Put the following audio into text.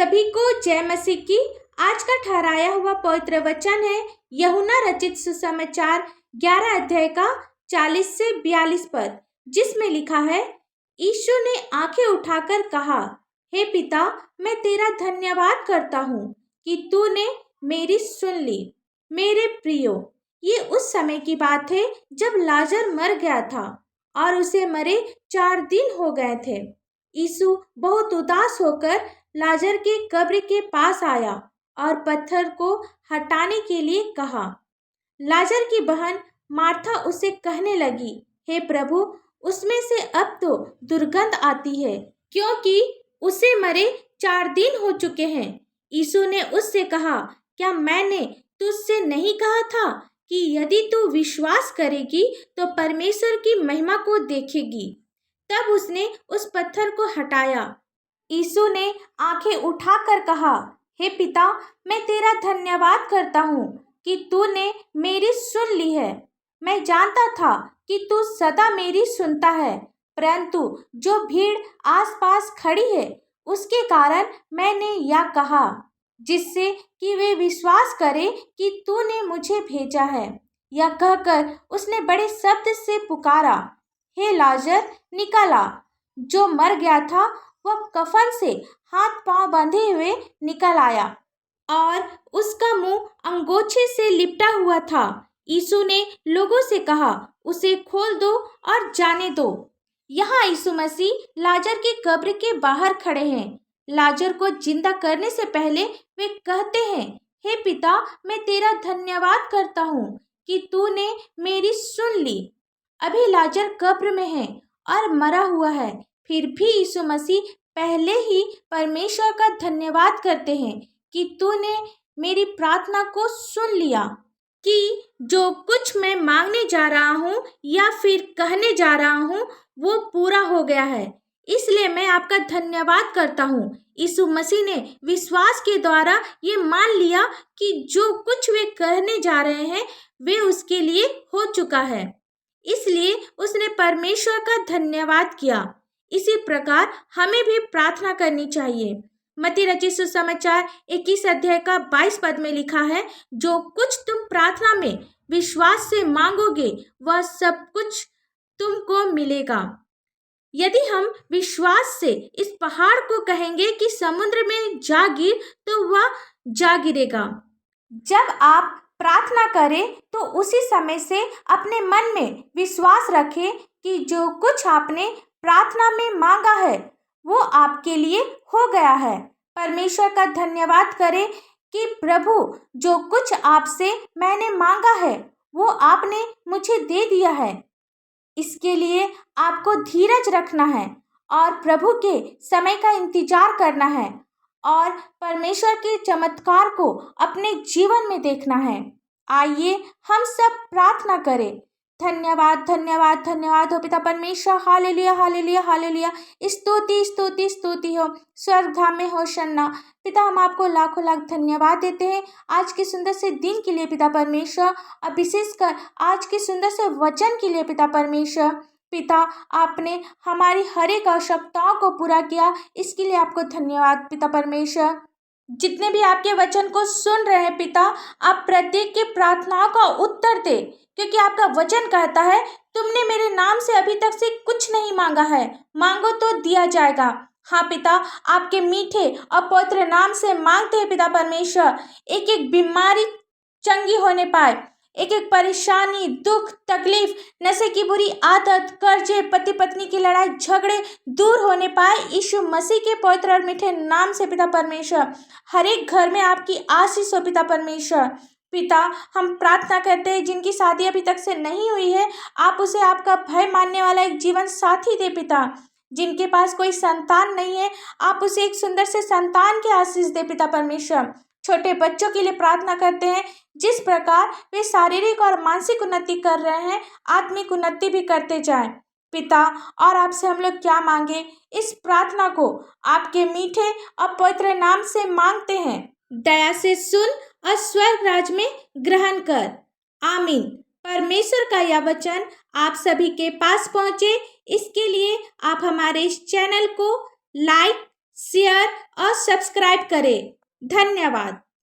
सभी को जय मसीह की। आज का ठहराया हुआ पवित्र वचन है यूहन्ना रचित सुसमाचार 11 अध्याय का 40 से 42 पद, जिसमें लिखा है, यीशु ने आंखें उठाकर कहा, हे पिता, मैं तेरा धन्यवाद करता हूँ कि तूने मेरी सुन ली। मेरे प्रियो, ये उस समय की बात है जब लाजर मर गया था और उसे मरे 4 दिन हो गए थे। यीशु बहुत उदास होकर लाजर के कब्र के पास आया और पत्थर को हटाने के लिए कहा। लाजर की बहन मार्था उसे कहने लगी, हे प्रभु, उसमें से अब तो दुर्गंध आती है, क्योंकि उसे मरे 4 दिन हो चुके हैं। यीशु ने उससे कहा, क्या मैंने तुझसे नहीं कहा था कि यदि तू विश्वास करेगी तो परमेश्वर की महिमा को देखेगी। तब उसने उस पत्थर को हटाया। यीशु ने आंखें उठाकर कहा, हे पिता, मैं तेरा धन्यवाद करता हूँ कि तूने मेरी सुन ली है। मैं जानता था कि तू सदा मेरी सुनता है, परंतु जो भीड़ आसपास खड़ी है उसके कारण मैंने यह कहा, जिससे कि वे विश्वास करें कि तूने मुझे भेजा है। यह कहकर उसने बड़े शब्द से पुकारा, हे लाजर, निकल आ। जो मर गया था वह कफन से हाथ पांव बांधे हुए निकल आया और उसका मुंह अंगोछे से लिपटा हुआ था। यीशु ने लोगों से कहा, उसे खोल दो और जाने दो। यहाँ यीशु मसीह लाजर के कब्र के बाहर खड़े हैं। लाजर को जिंदा करने से पहले वे कहते हैं, हे पिता, मैं तेरा धन्यवाद करता हूँ कि तूने मेरी सुन ली। अभी लाजर कब्र में है और मरा हुआ है, फिर भी यीशु मसीह पहले ही परमेश्वर का धन्यवाद करते हैं कि तूने मेरी प्रार्थना को सुन लिया, कि जो कुछ मैं मांगने जा रहा हूँ या फिर कहने जा रहा हूँ वो पूरा हो गया है। इसलिए मैं आपका धन्यवाद करता हूँ। यीशु मसीह ने विश्वास के द्वारा ये मान लिया कि जो कुछ वे कहने जा रहे हैं वे उसके लिए हो चुका है, इसलिए उसने परमेश्वर का धन्यवाद किया। इसी प्रकार हमें भी प्रार्थना करनी चाहिए। मत्ती रचित सुसमाचार 21 अध्याय का 22 पद में लिखा है, जो कुछ तुम प्रार्थना में विश्वास से मांगोगे वह सब कुछ तुमको मिलेगा। यदि हम विश्वास से इस पहाड़ को कहेंगे कि समुद्र में जा गिर, तो वह जा गिरेगा। जब आप प्रार्थना करें तो उसी समय से अपने मन में विश्वास रखें कि जो कुछ आपने प्रार्थना में मांगा है वो आपके लिए हो गया है। परमेश्वर का धन्यवाद करें कि प्रभु, जो कुछ आपसे मैंने मांगा है वो आपने मुझे दे दिया है। इसके लिए आपको धीरज रखना है और प्रभु के समय का इंतजार करना है और परमेश्वर के चमत्कार को अपने जीवन में देखना है। आइए हम सब प्रार्थना करें। धन्यवाद धन्यवाद धन्यवाद हो पिता परमेश्वर। Hallelujah hallelujah hallelujah. स्तुति स्तुति स्तुति हो स्वर्ग धाम में होशन्ना। पिता, हम आपको लाखों लाख धन्यवाद देते हैं आज के सुंदर से दिन के लिए पिता परमेश्वर, और विशेषकर आज के सुंदर से वचन के लिए पिता परमेश्वर। पिता, आपने हमारी हर एक आवश्यकताओं को पूरा किया, इसके लिए आपको धन्यवाद पिता परमेश्वर। जितने भी आपके वचन को सुन रहे हैं पिता, आप प्रत्येक की प्रार्थनाओं का उत्तर दे, क्योंकि आपका वचन कहता है, तुमने मेरे नाम से अभी तक से कुछ नहीं मांगा है, मांगो तो दिया जाएगा। हाँ पिता, आपके मीठे और पवित्र नाम से मांगते हैं पिता परमेश्वर, एक एक बीमारी चंगी होने पाए, एक एक परेशानी, दुख, तकलीफ, नशे की बुरी आदत, कर्जे, पति पत्नी की लड़ाई झगड़े दूर होने पाए। यीशु मसीह के पवित्र और मीठे नाम से पिता परमेश्वर, हर एक घर में आपकी आशीष हो पिता परमेश्वर। पिता, हम प्रार्थना करते हैं, जिनकी शादी अभी तक से नहीं हुई है, आप उसे आपका भय मानने वाला एक जीवन साथी दे पिता। जिनके पास कोई संतान नहीं है, आप उसे एक सुंदर से संतान की आशीष दे पिता परमेश्वर। छोटे बच्चों के लिए प्रार्थना करते हैं, जिस प्रकार वे शारीरिक और मानसिक उन्नति कर रहे हैं, आत्मिक उन्नति भी करते जाएं पिता। और आपसे हम लोग क्या मांगे, इस प्रार्थना को आपके मीठे और पवित्र नाम से मांगते हैं। दया से सुन और स्वर्ग राज में ग्रहण कर। आमीन। परमेश्वर का यह वचन आप सभी के पास पहुंचे, इसके लिए आप हमारे इस चैनल को लाइक, शेयर और सब्सक्राइब करें। धन्यवाद।